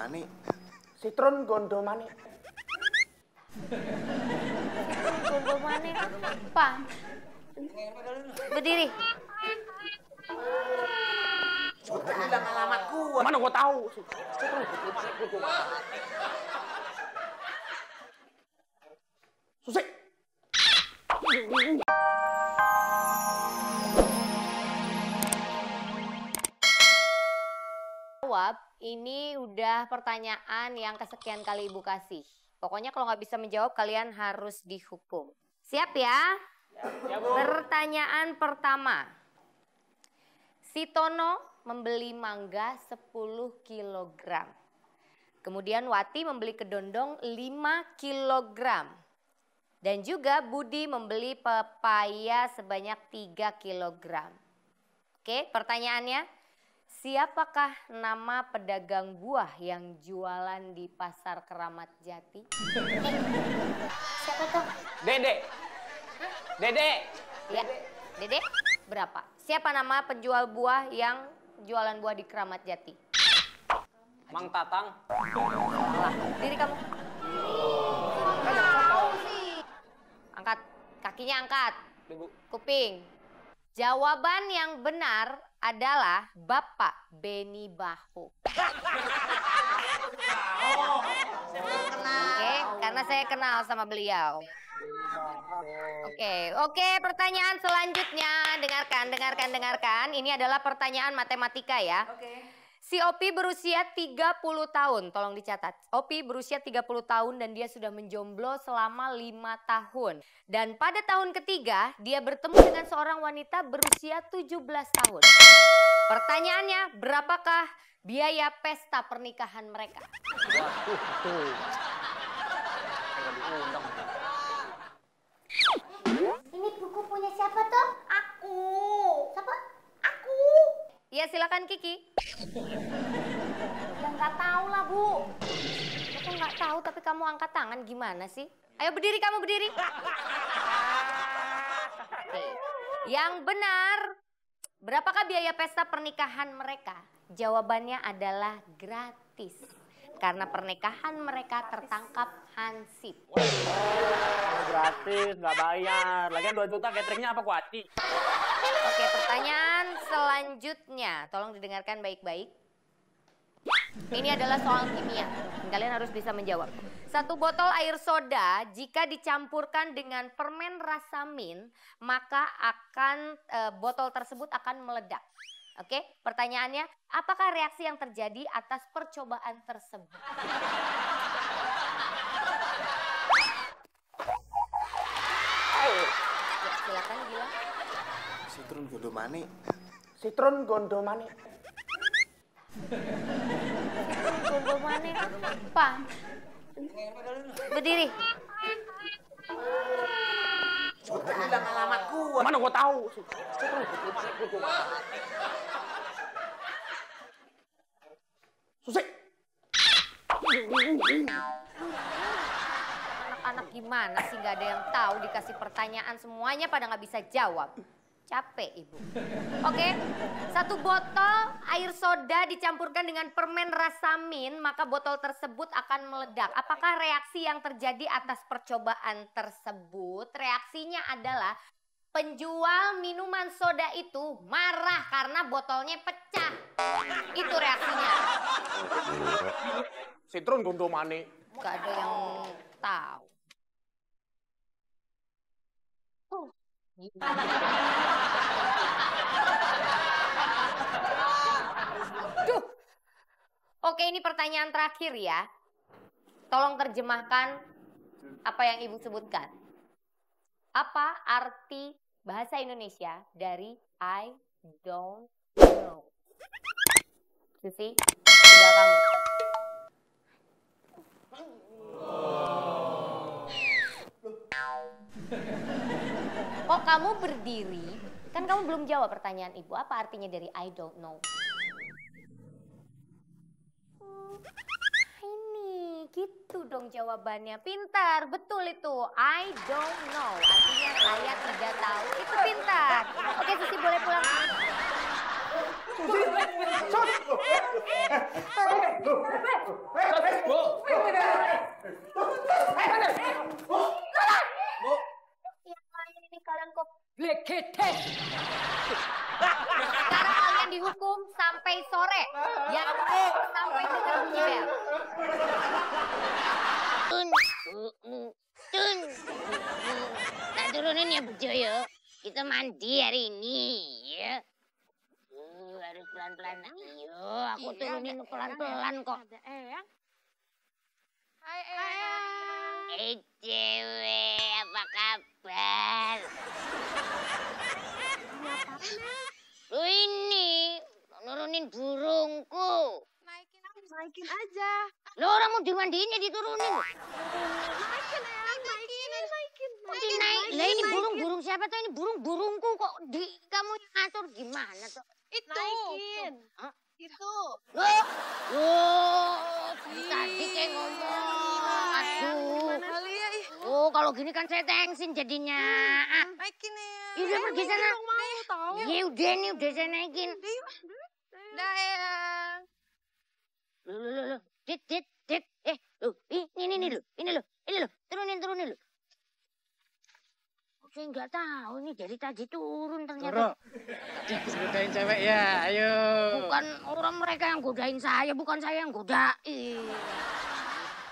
mani. Citron gondo mani. Gondo mani apa? Berdiri. Sudah bilang alamat gua. Mana gua tahu. Citron gondo mani. Susi. Jawab, ini udah pertanyaan yang kesekian kali Ibu kasih. Pokoknya kalau nggak bisa menjawab kalian harus dihukum. Siap ya? Ya, Bu. Pertanyaan pertama. Si Tono membeli mangga 10 kg. Kemudian Wati membeli kedondong 5 kg. Dan juga Budi membeli pepaya sebanyak 3 kg. Oke, pertanyaannya. Siapakah nama pedagang buah yang jualan di Pasar Keramat Jati? Siapa tuh? Dede. Dede. Ya, Dede, berapa? Siapa nama penjual buah yang jualan buah di Keramat Jati? Mang Tatang. Salah. Diri kamu. Angkat, kakinya angkat. Ibu. Kuping. Jawaban yang benar adalah Bapak Beni Bahu. Oke, karena saya kenal sama beliau. Oke, pertanyaan selanjutnya. Dengarkan. Ini adalah pertanyaan matematika ya. Si Opi berusia 30 tahun, tolong dicatat. Opi berusia 30 tahun dan dia sudah menjomblo selama 5 tahun. Dan pada tahun ketiga, dia bertemu dengan seorang wanita berusia 17 tahun. Pertanyaannya, berapakah biaya pesta pernikahan mereka? Ini buku punya siapa toh? Aku. Siapa? Aku. Ya silakan Kiki. Ya nggak tahu lah Bu. Aku nggak tahu tapi kamu angkat tangan gimana sih? Ayo berdiri kamu berdiri. Oke. Yang benar, berapakah biaya pesta pernikahan mereka? Jawabannya adalah gratis. Karena pernikahan mereka tertangkap hansip. Gratis, nggak bayar. Lagian 2 juta cateringnya apa Wati? Oke, pertanyaan selanjutnya. Tolong didengarkan baik-baik. Ini adalah soal kimia. Kalian harus bisa menjawab. 1 botol air soda jika dicampurkan dengan permen rasa mint, maka botol tersebut akan meledak. Oke, pertanyaannya, apakah reaksi yang terjadi atas percobaan tersebut? Ya, silakan bilang. Citron gondo mani. Citron gondo mani. Gondo mani apa? Berdiri. Sudah bilang alamat gua. Mana gua tahu. Citron gondo mani. Susi. Anak-anak gimana sih gak ada yang tahu dikasih pertanyaan semuanya pada nggak bisa jawab. Capek Ibu. Oke, 1 botol air soda dicampurkan dengan permen rasa mint, maka botol tersebut akan meledak. Apakah reaksi yang terjadi atas percobaan tersebut? Reaksinya adalah penjual minuman soda itu marah karena botolnya pecah. Itu reaksinya. Citron gondo mani. Gak ada yang tahu. Duh. Oke, ini pertanyaan terakhir ya. Tolong terjemahkan apa yang Ibu sebutkan. Apa arti bahasa Indonesia dari I don't know? Susi, tinggal kamu. Kok kamu berdiri? Kan kamu belum jawab pertanyaan Ibu. Apa artinya dari I don't know? Ini gitu dong jawabannya. Pintar, betul itu. I don't know. Artinya saya tidak tahu. Itu pintar. Oke, Susi boleh pulang. Yang lain ini kalian kok blekete. Sekarang kalian dihukum sampai sore. Ya, sampai dengar bunyi bel. Tun. Tak turunin ya Bejo ya. Kita mandi hari ini ya. Harus pelan-pelan. Ayo, aku turunin pelan-pelan kok. Hai Eyang. Cewek, apa kabar? Lu ini nurunin burungku. Naikin aja. Lo orang mau dimandiinnya diturunin. Naikin Eyang, naikin. Naik. Lah ini burung siapa tuh? Ini burungku kok kamu yang ngatur gimana tuh? Itu. Naikin. Hah? Itu. Tadi kayak ngomong. Aduh. Kali ya. Oh, kalau gini kan saya thanksin jadinya. Naikin Eyang. Ya udah pergi sana. Mau tahu. Ya udah nih, udah saya naikin. Dah Eyang. Loh. Dit. Ini lo. Turunin lo. Saya nggak tahu ini dari tadi turun ternyata. Godain cewek ya, ayo. Bukan orang mereka yang godain saya, bukan saya yang godain.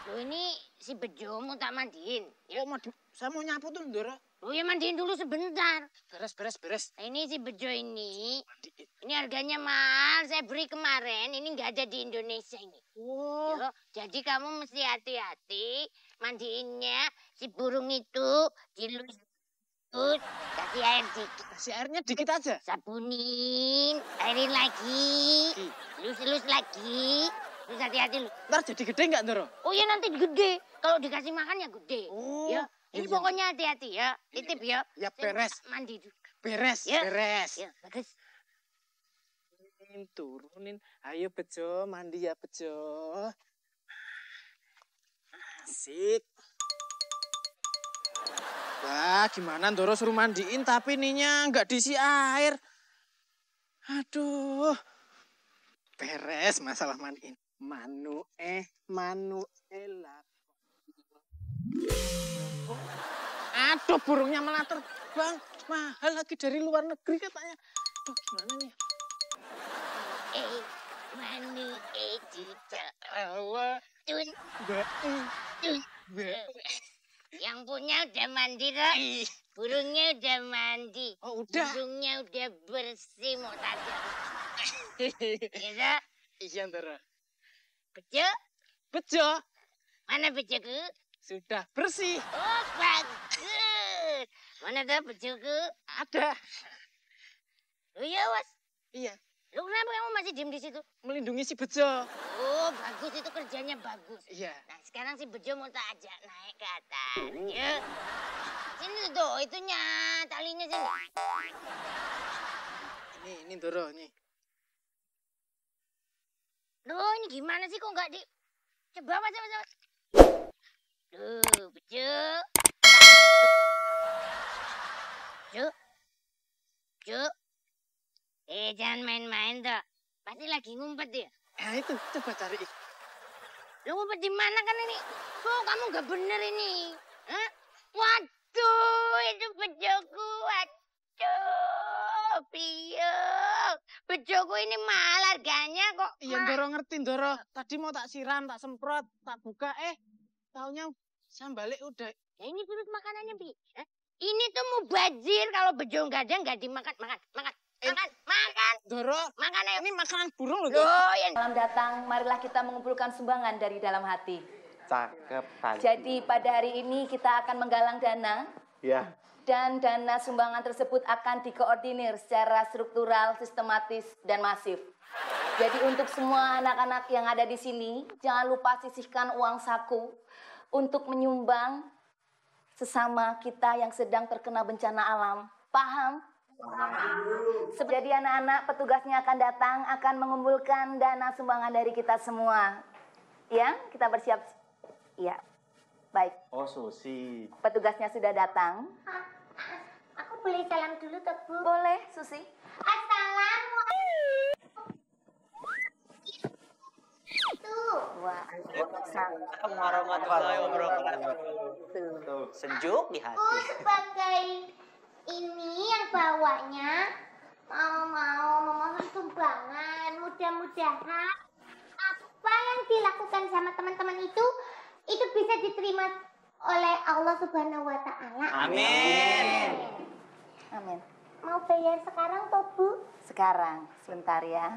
Loh ini si Bejo mau tak mandiin. Ya, saya mau nyapu tuh, Doro. Oh ya mandiin dulu sebentar. Beres. Nah, ini si Bejo ini harganya mahal. Saya beri kemarin, ini nggak ada di Indonesia ini. Wow. Yo, jadi kamu mesti hati-hati mandiinnya si burung itu dilus. Kasih air dikit. Kasih airnya dikit aja. Sabunin, airin lagi, lus lagi. Terus hati-hati lu. Ntar jadi gede nggak, Doro? Oh ya nanti gede. Kalau dikasih makan ya gede. Oh. Ya, ini pokoknya hati-hati ya. Titip ya. Ya, Saya beres. mandi dulu. Beres. Ya. Bagus. Turunin. Ayo Bejo, mandi ya Bejo. Asik. Wah, gimana Doro suruh mandiin tapi ininya nggak diisi air. Aduh. Beres masalah mandiin. Manuela. Aduh, burungnya malah terbang. Mahal lagi dari luar negeri katanya. Aduh, gimana nih? Manu Ejita. Tun. Yang punya udah mandi kok. Burungnya udah mandi. Oh, udah. Burungnya udah bersih mau tanya. Iya, Iya, Doro. Bejo? Bejo. Mana bejoku? Sudah bersih. Oh, bagus. Mana tuh bejoku? Ada. Oh iya, Was. Iya. Lu kenapa kamu masih diem di situ? Melindungi si Bejo. Oh, bagus. Itu kerjanya bagus. Iya. Nah, sekarang si Bejo mau tak ajak naik ke atas. Ya. Sini tuh, itunya. Talinya sini. Ini Doro, nih. Loh, ini gimana sih kok nggak di... Coba. Duh, Bejo. Bejo. Jangan main-main tuh. Pasti lagi ngumpet ya. Itu, coba cari. Lu ngumpet di mana kan ini? Kok kamu nggak bener ini? Hah? Waduh, itu bejoku. Waduh, piuk. Bejoku ini mahal harganya kok. Iya, Doro ngerti, Doro. Tadi mau tak siram, tak semprot, tak buka. Taunya saya balik udah. Ya ini terus makanannya, Bi. Hah? Ini tuh mau bajir. Kalau bejo nggak ada, nggak dimakan. Makan. Doro, Makan ayo. ini makanan burung loh. Loh, yang... Selamat datang, marilah kita mengumpulkan sumbangan dari dalam hati. Cakep kali. Jadi pada hari ini kita akan menggalang dana. Ya. Dan dana sumbangan tersebut akan dikoordinir secara struktural, sistematis, dan masif. Jadi untuk semua anak-anak yang ada di sini, jangan lupa sisihkan uang saku untuk menyumbang sesama kita yang sedang terkena bencana alam. Paham? Jadi anak-anak petugasnya akan datang, akan mengumpulkan dana sumbangan dari kita semua. Ya, kita bersiap. Ya, baik. Oh, Susi. Petugasnya sudah datang. Aku boleh salam dulu, Bu? Boleh, Susi. Assalamualaikum. wabarakatuh. Warahmatullahi wabarakatuh. Tuh. Sejuk di hati. Aku sebagai ini yang bawanya mau memohon sumbangan. Mudah-mudahan apa yang dilakukan sama teman-teman itu bisa diterima oleh Allah Subhanahu wa Ta'ala. Amin. Amin. Mau bayar sekarang toh, Bu? Sekarang, sebentar ya.